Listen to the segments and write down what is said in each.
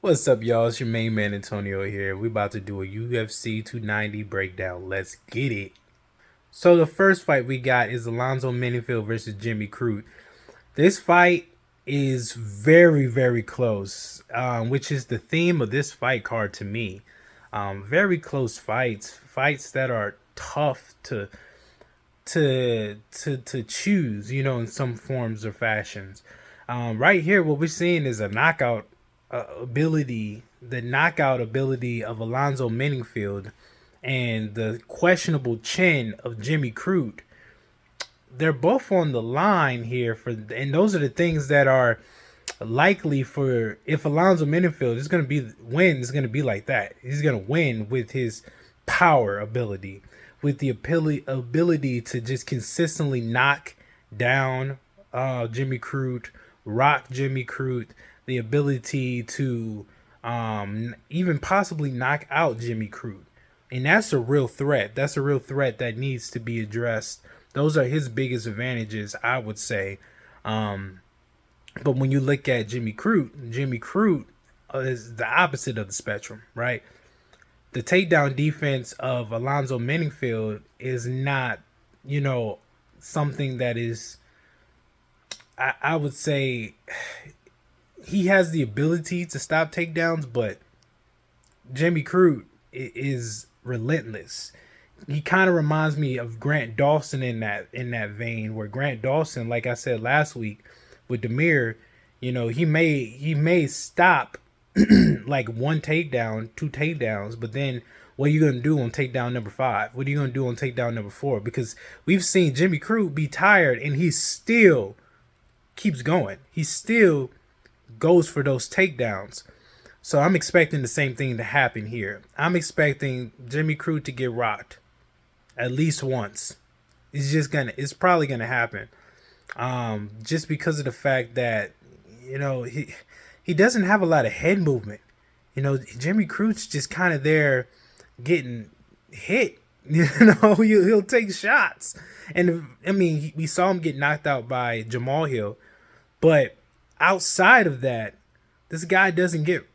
What's up, y'all? It's your main man Antonio here. We about to do a UFC 290 breakdown. Let's get it. So the first fight we got is Alonzo Menifield versus Jimmy Crute. This fight is very close, which is the theme of this fight card to me. Very close fights that are tough to choose, in some forms or fashions. Right here, what we're seeing is a knockout ability, the knockout ability of Alonzo Menifield, and the questionable chin of Jimmy Crute. They're both on the line here and those are the things that are likely for if Alonzo Menifield is going to be win. Is going to be like that. He's going to win with his power ability, with the ability to just consistently knock down Jimmy Crute, rock Jimmy Crute, the ability to even possibly knock out Jimmy Crute. And that's a real threat. That's a real threat that needs to be addressed. Those are his biggest advantages, I would say. But when you look at Jimmy Crute is the opposite of the spectrum, right? The takedown defense of Alonzo Menifield is not, something that is, I would say, he has the ability to stop takedowns, but Jimmy Crute is relentless. He kind of reminds me of Grant Dawson in that vein, where Grant Dawson, like I said last week with Demir, he may stop like one takedown, two takedowns, but then what are you gonna do on takedown number 5? What are you gonna do on takedown number 4? Because we've seen Jimmy Crute be tired and he still keeps going. He still goes for those takedowns. So I'm expecting the same thing to happen here. I'm expecting Jimmy Crute to get rocked at least once. It's probably gonna happen. Just because of the fact that he doesn't have a lot of head movement. Jimmy Crute's just kind of there getting hit. He'll take shots, and I mean we saw him get knocked out by Jamal Hill, but outside of that, this guy doesn't get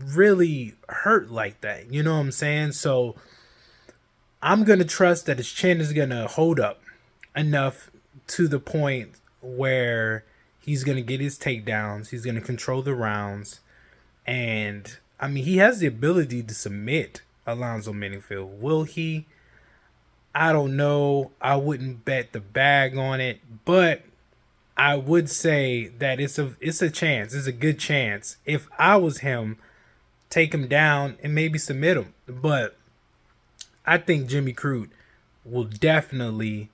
really hurt like that. You know what I'm saying? So I'm gonna trust that his chin is gonna hold up enough to the point where he's gonna get his takedowns. He's gonna control the rounds, and I mean he has the ability to submit Alonzo Menifield. Will he? I don't know. I wouldn't bet the bag on it, but I would say that it's a chance. It's a good chance. If I was him, take him down and maybe submit him. But I think Jimmy Crute will definitely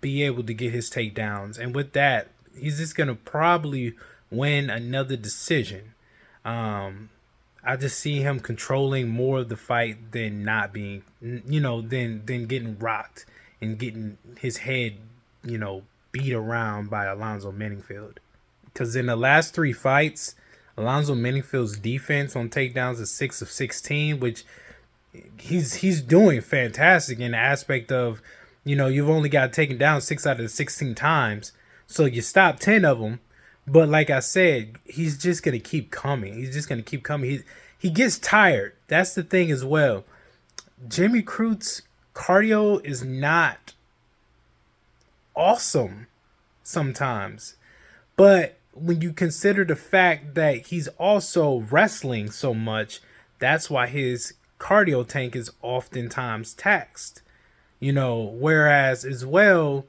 be able to get his takedowns, and with that, he's just gonna probably win another decision. I just see him controlling more of the fight than not being, than getting rocked and getting his head, beat around by Alonzo Menifield. Because in the last 3 fights, Alonzo Menifield's defense on takedowns is 6 of 16, which he's doing fantastic in the aspect of, you've only got taken down 6 out of the 16 times, so you stop 10 of them. But like I said, he's just gonna keep coming. He's just gonna keep coming. He gets tired. That's the thing as well. Jimmy Crute's cardio is not awesome sometimes, but when you consider the fact that he's also wrestling so much, that's why his cardio tank is oftentimes taxed. Whereas as well,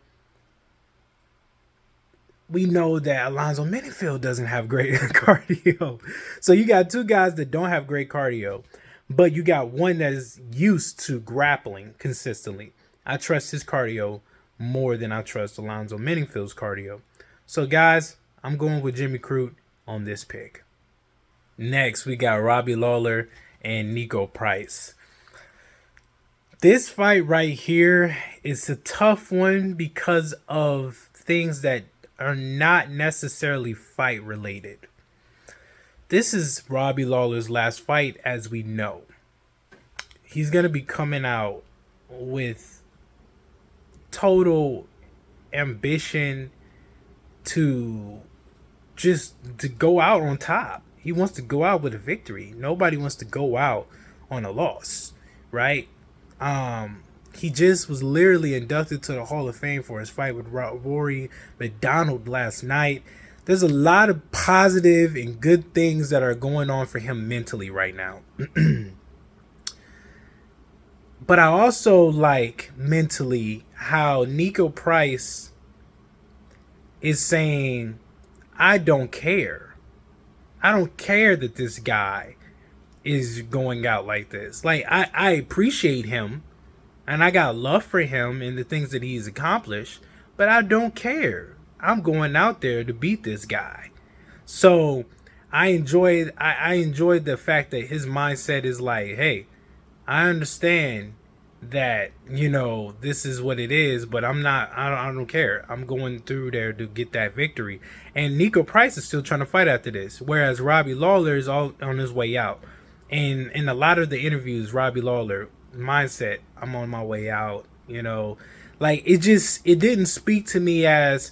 we know that Alonzo Menifield doesn't have great cardio. So you got 2 guys that don't have great cardio, but you got one that is used to grappling consistently. I trust his cardio more than I trust Alonzo Menifield's cardio. So guys, I'm going with Jimmy Crute on this pick. Next, we got Robbie Lawler and Nico Price. This fight right here is a tough one because of things that are not necessarily fight related. This is Robbie Lawler's last fight, as we know. He's going to be coming out with total ambition to go out on top. He wants to go out with a victory. Nobody wants to go out on a loss, right? He just was literally inducted to the Hall of Fame for his fight with Rory McDonald last night. There's a lot of positive and good things that are going on for him mentally right now. But I also like mentally how Niko Price is saying, I don't care. I don't care that this guy is going out like this. Like, I appreciate him and I got love for him and the things that he's accomplished, but I don't care. I'm going out there to beat this guy. So I enjoyed the fact that his mindset is like, hey, I understand that, you know, this is what it is, but I don't care. I'm going through there to get that victory. And Niko Price is still trying to fight after this, whereas Robbie Lawler is all on his way out. And in a lot of the interviews, Robbie Lawler mindset, I'm on my way out, you know, like it didn't speak to me as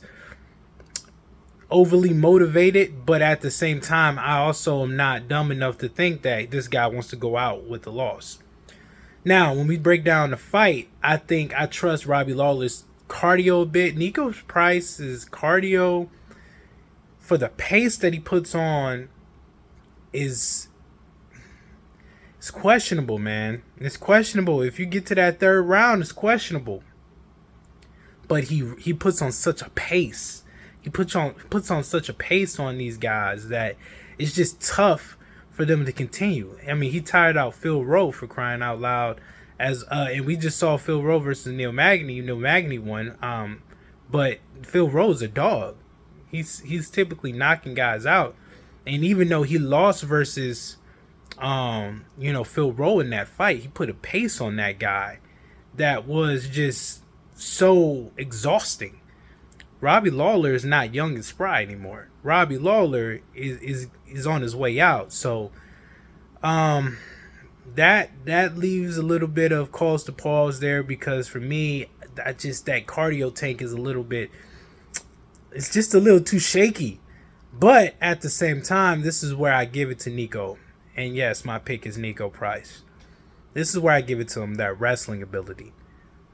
overly motivated, but at the same time, I also am not dumb enough to think that this guy wants to go out with a loss. Now, when we break down the fight, I think I trust Robbie Lawler's cardio a bit. Niko Price's cardio, for the pace that he puts on, it's questionable, man. It's questionable. If you get to that third round, it's questionable. But he puts on such a pace. He puts on such a pace on these guys that it's just tough for them to continue. I mean, he tired out Phil Rowe, for crying out loud, and we just saw Phil Rowe versus Neil Magny. Neil Magny won. But Phil Rowe's a dog. He's typically knocking guys out. And even though he lost versus Phil Rowe in that fight, he put a pace on that guy that was just so exhausting. Robbie Lawler is not young and spry anymore. Robbie Lawler is on his way out. So that leaves a little bit of cause to pause there, because for me, that cardio tank is it's just a little too shaky. But at the same time, this is where I give it to Niko. And yes, my pick is Niko Price. This is where I give it to him, that wrestling ability.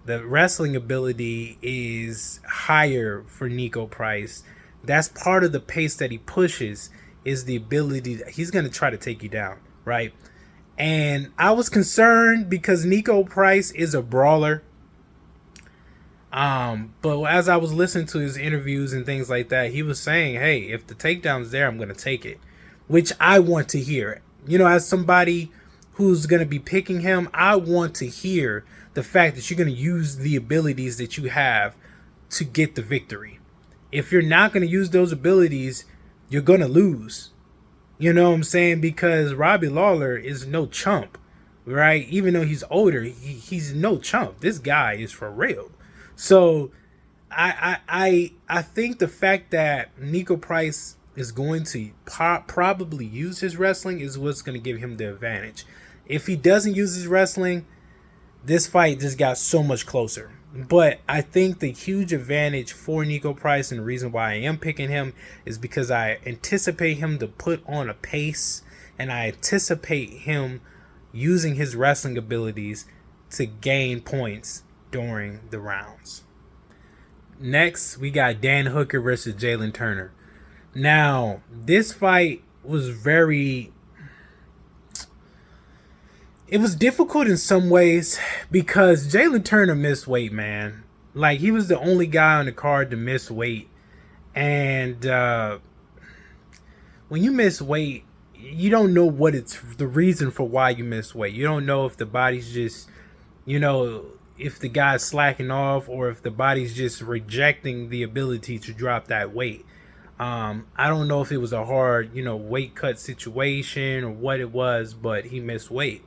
The wrestling ability is higher for Niko Price. That's part of the pace that he pushes, is the ability that he's going to try to take you down, right? And I was concerned because Niko Price is a brawler. But as I was listening to his interviews and things like that, he was saying, hey, if the takedown's there, I'm going to take it, which I want to hear. You know, as somebody who's going to be picking him, I want to hear the fact that you're going to use the abilities that you have to get the victory. If you're not going to use those abilities, you're going to lose. You know what I'm saying? Because Robbie Lawler is no chump, right? Even though he's older, he's no chump. This guy is for real. So I think the fact that Niko Price is going to probably use his wrestling is what's going to give him the advantage. If he doesn't use his wrestling, this fight just got so much closer. But I think the huge advantage for Niko Price, and the reason why I am picking him, is because I anticipate him to put on a pace, and I anticipate him using his wrestling abilities to gain points during the rounds. Next, we got Dan Hooker versus Jalen Turner. Now, this fight was it was difficult in some ways because Jalen Turner missed weight, man. Like, he was the only guy on the card to miss weight. And when you miss weight, you don't know what it's the reason for why you miss weight. You don't know if the body's just, if the guy's slacking off, or if the body's just rejecting the ability to drop that weight. I don't know if it was a hard, weight cut situation or what it was, but he missed weight.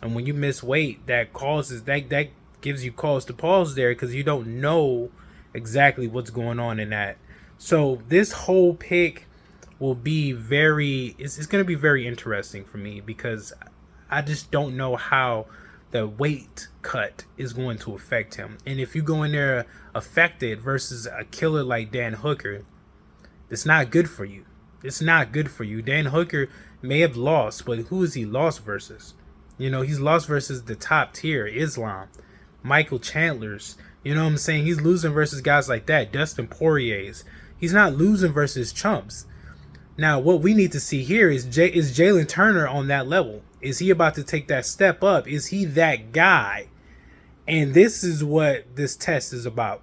And when you miss weight, that gives you cause to pause there, because you don't know exactly what's going on in that. So this whole pick will be it's going to be very interesting for me, because I just don't know how the weight cut is going to affect him. And if you go in there affected versus a killer like Dan Hooker, it's not good for you. It's not good for you. Dan Hooker may have lost, but who is he lost versus? He's lost versus the top tier, Islam, Michael Chandler's. You know what I'm saying? He's losing versus guys like that, Dustin Poirier's. He's not losing versus chumps. Now, what we need to see here is Jalen Turner on that level? Is he about to take that step up? Is he that guy? And this is what this test is about.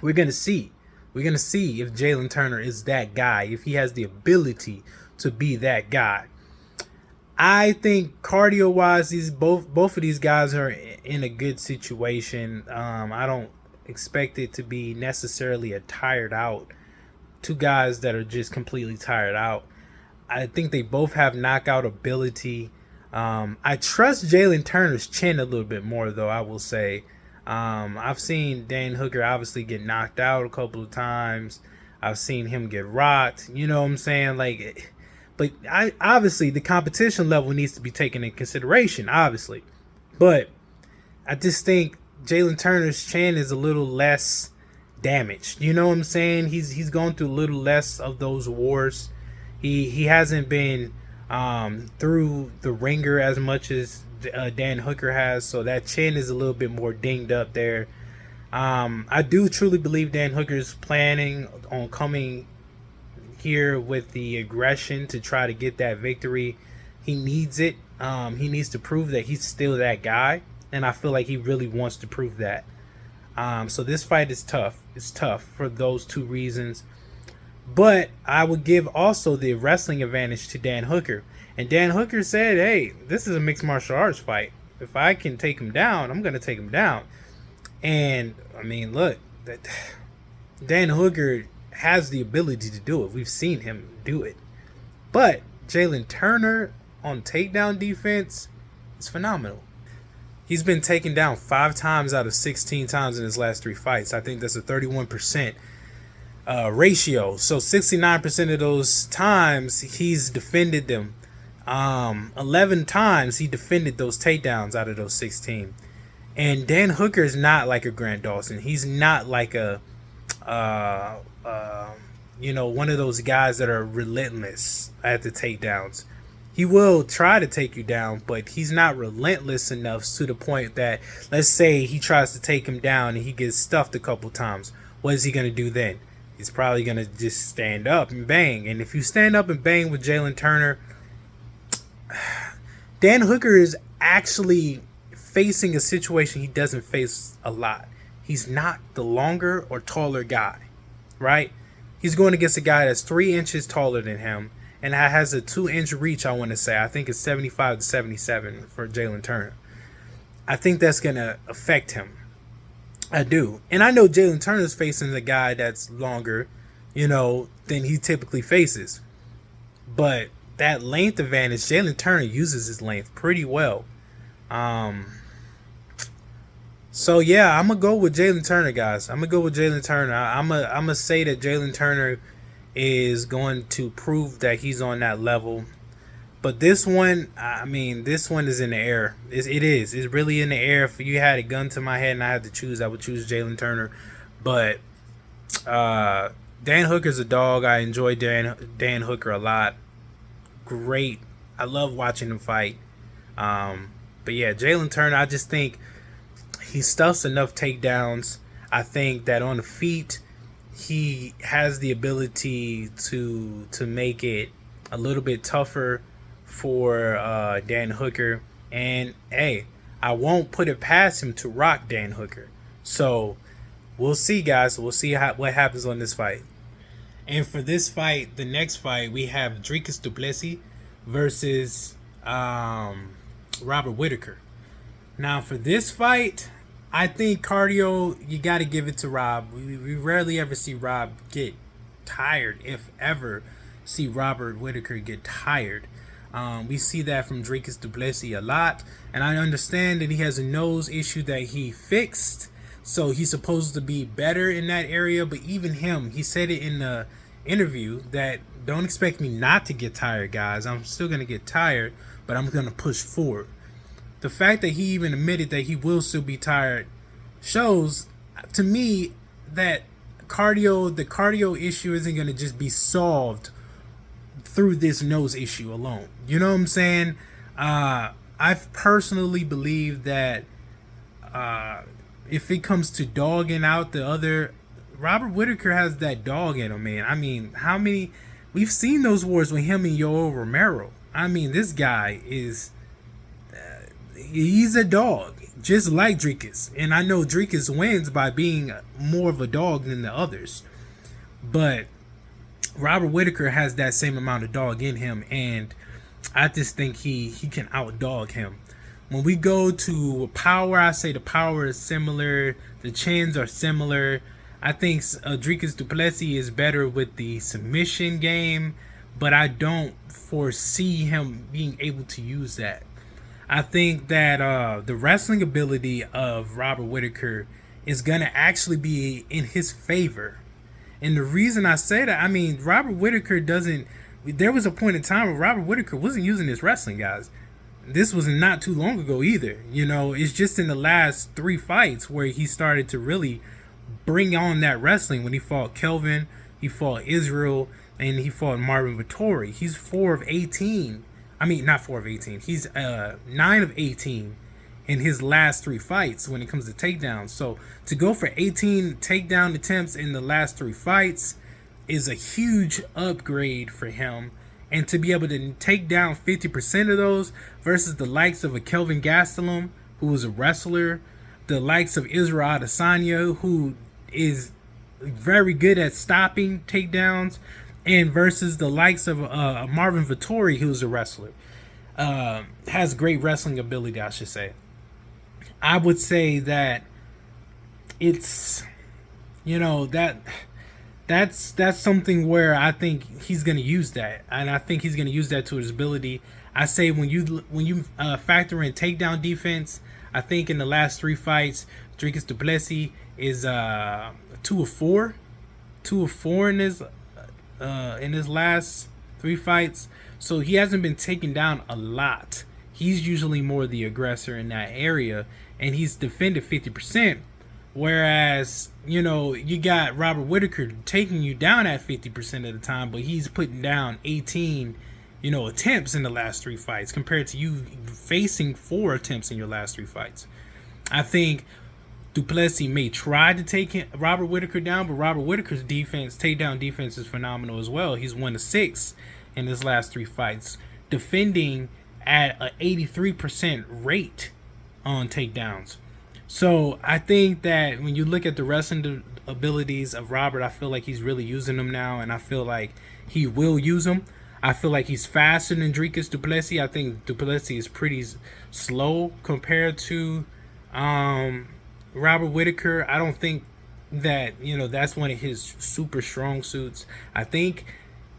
We're going to see. We're going to see if Jalen Turner is that guy, if he has the ability to be that guy. I think cardio-wise, both of these guys are in a good situation. I don't expect it to be necessarily a tired out. Two guys that are just completely tired out. I think they both have knockout ability. I trust Jalen Turner's chin a little bit more, though, I will say. I've seen Dan Hooker obviously get knocked out a couple of times. I've seen him get rocked. You know what I'm saying? But obviously the competition level needs to be taken into consideration, obviously. But I just think Jalen Turner's chin is a little less damaged. You know what I'm saying? He's gone through a little less of those wars. He hasn't been through the ringer as much as Dan Hooker has, so that chin is a little bit more dinged up there. I do truly believe Dan Hooker's planning on coming here with the aggression to try to get that victory. He needs it. He needs to prove that he's still that guy, and I feel like he really wants to prove that. So this fight is tough. It's tough for those two reasons. But I would give also the wrestling advantage to Dan Hooker. And Dan Hooker said, hey, this is a mixed martial arts fight. If I can take him down, I'm going to take him down. And, I mean, look, Dan Hooker has the ability to do it. We've seen him do it. But Jalen Turner on takedown defense is phenomenal. He's been taken down 5 times out of 16 times in his last 3 fights. I think that's a 31% ratio. So 69% of those times he's defended them. 11 times he defended those takedowns out of those 16. And Dan Hooker is not like a Grant Dawson. He's not like a one of those guys that are relentless at the takedowns. He will try to take you down, but he's not relentless enough to the point that, let's say he tries to take him down and he gets stuffed a couple times. What is he going to do then? He's probably going to just stand up and bang. And if you stand up and bang with Jalen Turner, Dan Hooker is actually facing a situation he doesn't face a lot. He's not the longer or taller guy, right? He's going against a guy that's 3 inches taller than him and has a 2-inch reach, I want to say. I think it's 75 to 77 for Jalen Turner. I think that's going to affect him. I do. And I know Jalen Turner's facing a guy that's longer, than he typically faces. But that length advantage, Jalen Turner uses his length pretty well. So, yeah, I'm going to go with Jalen Turner, guys. I'm going to go with Jalen Turner. I'm going to say that Jalen Turner is going to prove that he's on that level. But this one, this one is in the air. It is. It's really in the air. If you had a gun to my head and I had to choose, I would choose Jalen Turner. But Dan Hooker's a dog. I enjoy Dan Hooker a lot. Great. I love watching him fight. But yeah, Jalen Turner, I just think he stuffs enough takedowns. I think that on the feet, he has the ability to make it a little bit tougher for Dan Hooker. And hey, I won't put it past him to rock Dan Hooker. So we'll see, guys. We'll see what happens on this fight. And for this fight, the next fight, we have Dricus du Plessis versus Robert Whitaker. Now for this fight, I think cardio, you got to give it to Rob. We rarely ever see Rob get tired, if ever see Robert Whitaker get tired. We see that from Dricus du Plessis a lot. And I understand that he has a nose issue that he fixed. So he's supposed to be better in that area. But even him, he said it in the interview that don't expect me not to get tired, guys. I'm still going to get tired, but I'm going to push forward. The fact that he even admitted that he will still be tired shows to me that the cardio issue isn't going to just be solved through this nose issue alone. You know what I'm saying? I've personally believed that if it comes to dogging out the other, Robert Whitaker has that dog in him, man. I mean, how many? We've seen those wars with him and Yoel Romero. I mean, this guy is. He's a dog, just like Dricus. And I know Dricus wins by being more of a dog than the others. But Robert Whitaker has that same amount of dog in him. And I just think he can outdog him. When we go to power, I say the power is similar. The chins are similar. I think Dricus du Plessis is better with the submission game, but I don't foresee him being able to use that. I think that the wrestling ability of Robert Whitaker is going to actually be in his favor. And the reason I say that, I mean, Robert Whitaker doesn't... There was a point in time where Robert Whitaker wasn't using his wrestling, guys. This was not too long ago either. You know, it's just in the last 3 fights where he started to really bring on that wrestling. When he fought Kelvin, he fought Israel, and he fought Marvin Vettori. He's 4 of 18. I mean, not 4 of 18. He's 9 of 18 in his last 3 fights when it comes to takedowns. So to go for 18 takedown attempts in the last 3 fights is a huge upgrade for him. And to be able to take down 50% of those versus the likes of a Kelvin Gastelum, who is a wrestler, the likes of Israel Adesanya, who is very good at stopping takedowns, and versus the likes of Marvin Vettori, who's a wrestler, has great wrestling ability, I should say. I would say that it's, you know, that's something where I think he's going to use that, and I think he's going to use that to his ability. I say when you factor in takedown defense, I think in the last 3 fights, Dricus du Plessis is 2 of 4 in his last 3 fights. So he hasn't been taken down a lot. He's usually more the aggressor in that area, and he's defended 50%. Whereas, you know, you got Robert Whitaker taking you down at 50% of the time, but he's putting down 18, you know, attempts in the last 3 fights compared to you facing 4 attempts in your last 3 fights. I think du Plessis may try to take Robert Whitaker down, but Robert Whitaker's takedown defense is phenomenal as well. He's 1 of 6 in his last 3 fights, defending at an 83% rate on takedowns. So I think that when you look at the wrestling abilities of Robert, I feel like he's really using them now, and I feel like he will use them. I feel like he's faster than Dricus du Plessis. I think du Plessis is pretty slow compared to Robert Whitaker. I don't think that, you know, that's one of his super strong suits. I think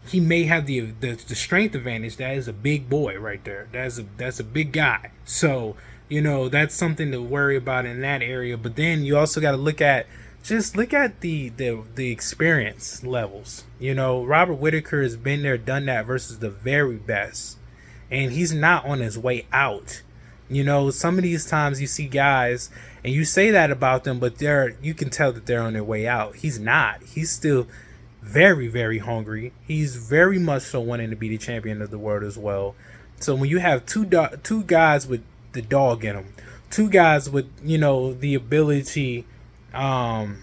he may have the strength advantage. That is a big boy right there. That's a big guy. So, you know, that's something to worry about in that area. But then you also got to look at the experience levels. You know, Robert Whitaker has been there, done that versus the very best, and he's not on his way out. You know, some of these times you see guys and you say that about them, but you can tell that they're on their way out. He's not. He's still very, very hungry. He's very much so wanting to be the champion of the world as well. So when you have two guys with the dog in them, 2 guys with, you know, the ability to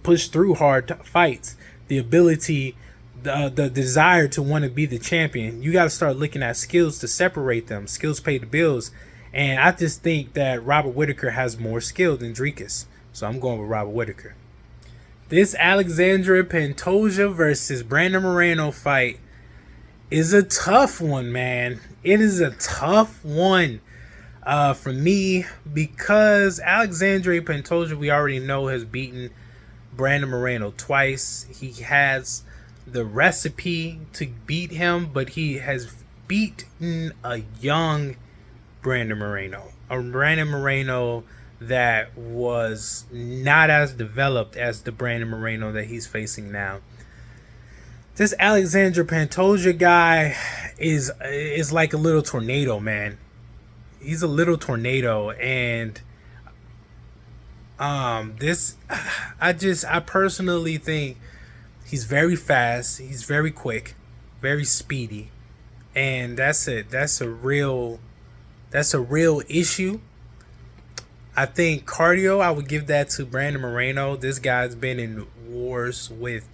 push through hard fights, the ability, the desire to want to be the champion, you got to start looking at skills to separate them. Skills pay the bills, and I just think that Robert Whitaker has more skill than Dricus, so I'm going with Robert Whitaker. This Alexandre Pantoja versus Brandon Moreno fight is a tough one, man. It is a tough one for me, because Alexandre Pantoja, we already know, has beaten Brandon Moreno twice. He has the recipe to beat him, but he has beaten a young Brandon Moreno. A Brandon Moreno that was not as developed as the Brandon Moreno that he's facing now. This Alexandre Pantoja guy is like a little tornado, man. He's a little tornado, and I personally think he's very fast. He's very quick. very speedy, and that's a real issue. I think cardio, I would give that to Brandon Moreno. This guy's been in wars with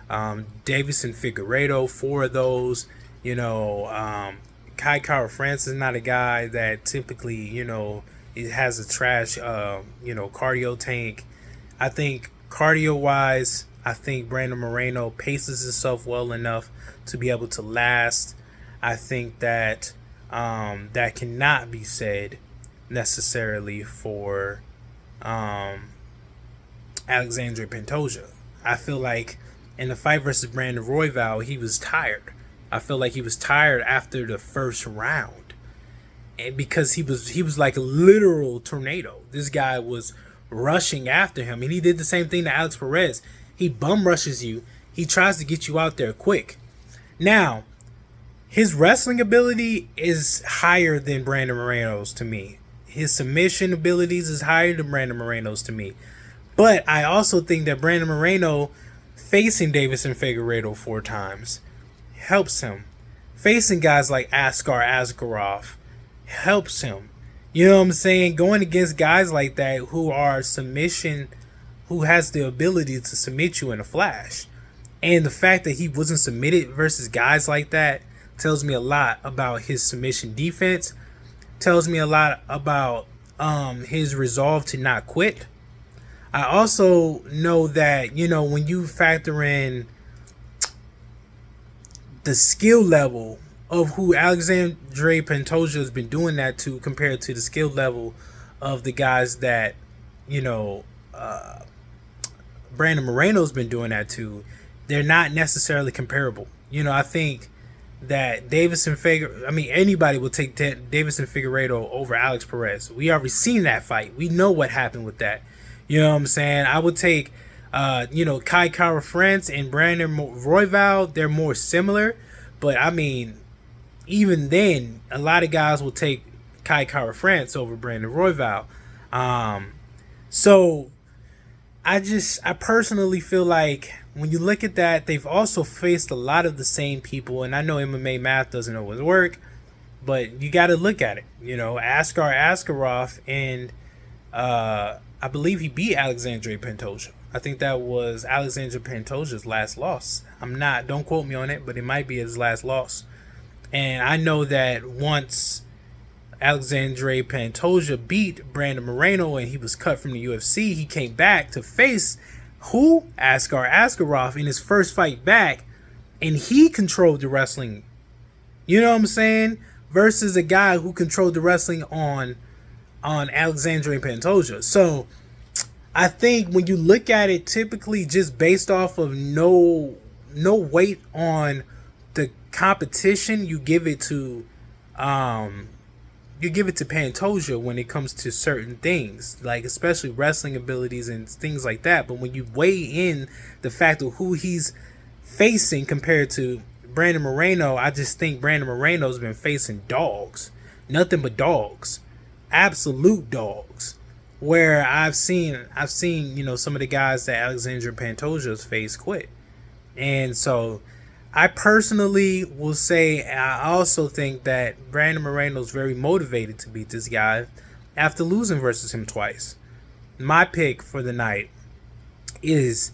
Davison Figueiredo, four of those. You know, Kai Kara France is not a guy that typically, it has a trash, cardio tank. I think cardio wise, I think Brandon Moreno paces himself well enough to be able to last. I think that that cannot be said necessarily for um, Alexandre Pantoja. I feel like in the fight versus Brandon Royval, he was tired. I feel like he was tired after the first round, and because he was like a literal tornado. This guy was rushing after him, and he did the same thing to Alex Perez. He bum rushes you. He tries to get you out there quick. Now, his wrestling ability is higher than Brandon Moreno's to me. His submission abilities is higher than Brandon Moreno's to me. But I also think that Brandon Moreno facing Davison Figueiredo 4 times helps him. Facing guys like Askar Askarov helps him. You know what I'm saying? Going against guys like that who are submission, who has the ability to submit you in a flash. And the fact that he wasn't submitted versus guys like that tells me a lot about his submission defense. Tells me a lot about his resolve to not quit. I also know that, when you factor in the skill level of who Alexandre Pantoja has been doing that to compared to the skill level of the guys that, Brandon Moreno's been doing that to, they're not necessarily comparable. I think that anybody will take Davison Figueiredo over Alex Perez. We already seen that fight. We know what happened with that. You know what I'm saying? I would take, Kai Kara France and Brandon Royval. They're more similar, but I mean, even then, a lot of guys will take Kai Kara France over Brandon Royval. So I personally feel like when you look at that, they've also faced a lot of the same people, and I know MMA math doesn't always work, but you got to look at it. Askar Askarov, and I believe he beat Alexandre Pantoja. I think that was Alexandre Pantoja's last loss. Don't quote me on it, but it might be his last loss. And I know that once Alexandre Pantoja beat Brandon Moreno and he was cut from the UFC, he came back to face Askar Askarov in his first fight back, and he controlled the wrestling. You know what I'm saying? Versus a guy who controlled the wrestling on Alexandre Pantoja. So I think when you look at it, typically just based off of no weight on the competition, you give it to Pantoja when it comes to certain things, like especially wrestling abilities and things like that. But when you weigh in the fact of who he's facing compared to Brandon Moreno, I just think Brandon Moreno's been facing dogs, nothing but dogs, absolute dogs. Where I've seen some of the guys that Alexandre Pantoja's faced quit, and so I personally will say I also think that Brandon Moreno's very motivated to beat this guy after losing versus him twice. My pick for the night is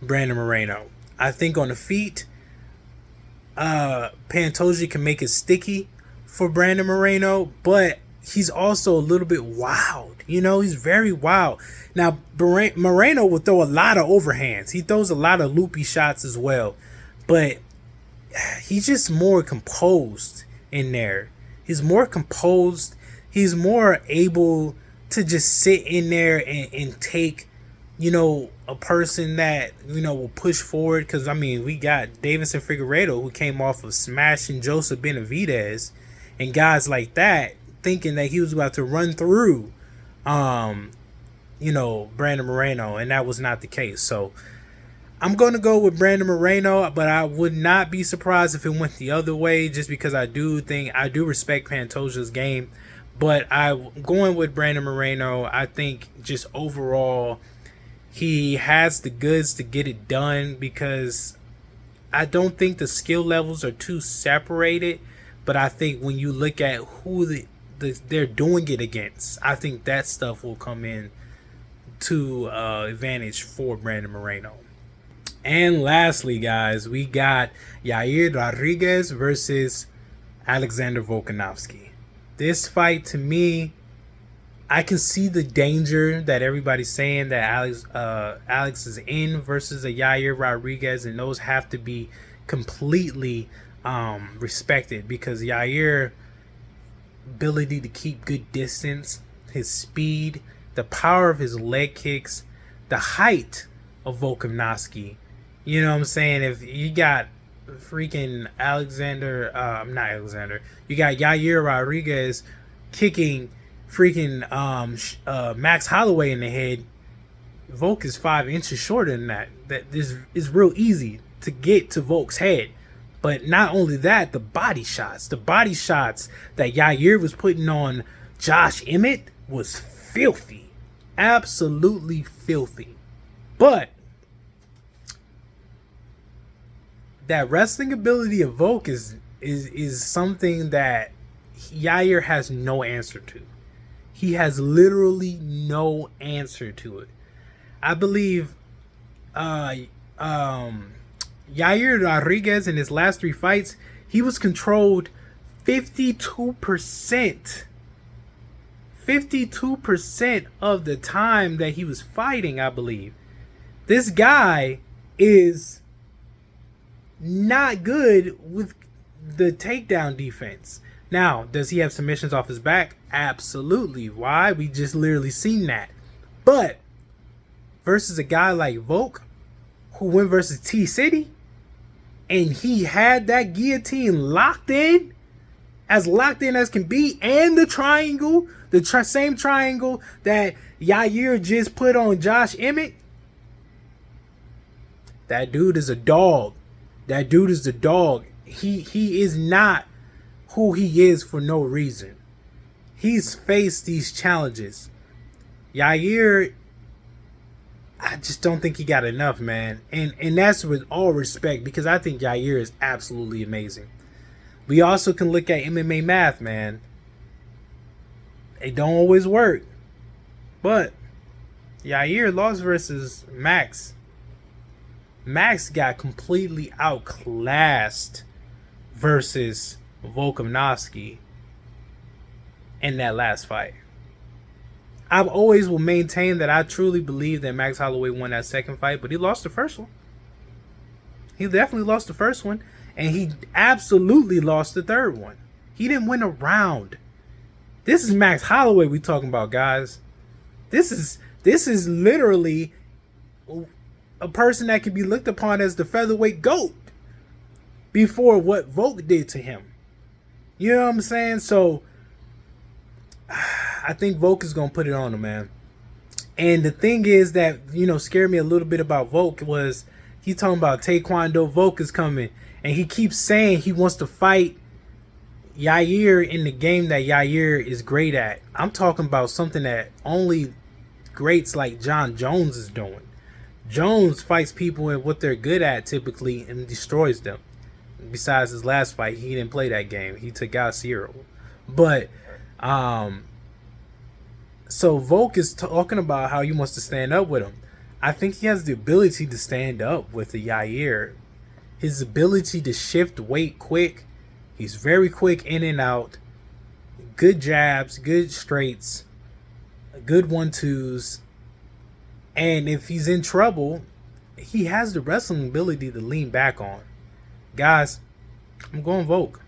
Brandon Moreno. I think on the feet, Pantoja can make it sticky for Brandon Moreno, but he's also a little bit wild. He's very wild. Now, Moreno will throw a lot of overhands. He throws a lot of loopy shots as well. But he's just more composed in there. He's more composed. He's more able to just sit in there and take, a person that, will push forward. Because, we got Davison Figueiredo, who came off of smashing Joseph Benavidez and guys like that, thinking that he was about to run through, Brandon Moreno, and that was not the case. So I'm going to go with Brandon Moreno, but I would not be surprised if it went the other way, just because I do respect Pantoja's game, but I'm going with Brandon Moreno. I think just overall, he has the goods to get it done, because I don't think the skill levels are too separated, but I think when you look at who they're doing it against, I think that stuff will come in to advantage for Brandon Moreno. And lastly, guys, we got Yair Rodriguez versus Alexander Volkanovski. This fight, to me, I can see the danger that everybody's saying that Alex is in versus a Yair Rodriguez, and those have to be completely respected, because Yair ability to keep good distance, his speed, the power of his leg kicks, the height of Volkanovski. You know what I'm saying? If you got freaking you got Yair Rodriguez kicking freaking Max Holloway in the head, Volk is 5 inches shorter than that. That is real easy to get to Volk's head. But not only that, the body shots that Yair was putting on Josh Emmett was filthy. Absolutely filthy. But that wrestling ability of Volk is something that Yair has no answer to. He has literally no answer to it. I believe Yair Rodriguez in his last 3 fights, he was controlled 52%. 52% of the time that he was fighting, I believe. This guy is not good with the takedown defense. Now, does he have submissions off his back? Absolutely. Why? We just literally seen that. But versus a guy like Volk, who went versus T-City, and he had that guillotine locked in as can be, and the triangle, same triangle that Yair just put on Josh Emmett. That dude is a dog. That dude is the dog. He is not who he is for no reason. He's faced these challenges. Yair, I just don't think he got enough, man. And that's with all respect, because I think Yair is absolutely amazing. We also can look at MMA math, man. It don't always work. But Yair lost versus Max. Max got completely outclassed versus Volkanovski in that last fight. I always will maintain that I truly believe that Max Holloway won that second fight, but he lost the first one. He definitely lost the first one, and he absolutely lost the third one. He didn't win a round. This is Max Holloway we talking about, guys. This is literally a person that can be looked upon as the featherweight GOAT before what Volk did to him. You know what I'm saying? So I think Volk is going to put it on him, man. And the thing is that, scared me a little bit about Volk was he talking about Taekwondo Volk is coming. And he keeps saying he wants to fight Yair in the game that Yair is great at. I'm talking about something that only greats like John Jones is doing. Jones fights people in what they're good at typically and destroys them. Besides his last fight, he didn't play that game. He took out Ciro. But so Volk is talking about how he wants to stand up with him. I think he has the ability to stand up with the Yair. His ability to shift weight quick. He's very quick in and out. Good jabs, good straights, good 1-2s. And if he's in trouble, he has the wrestling ability to lean back on. Guys, I'm going Volk.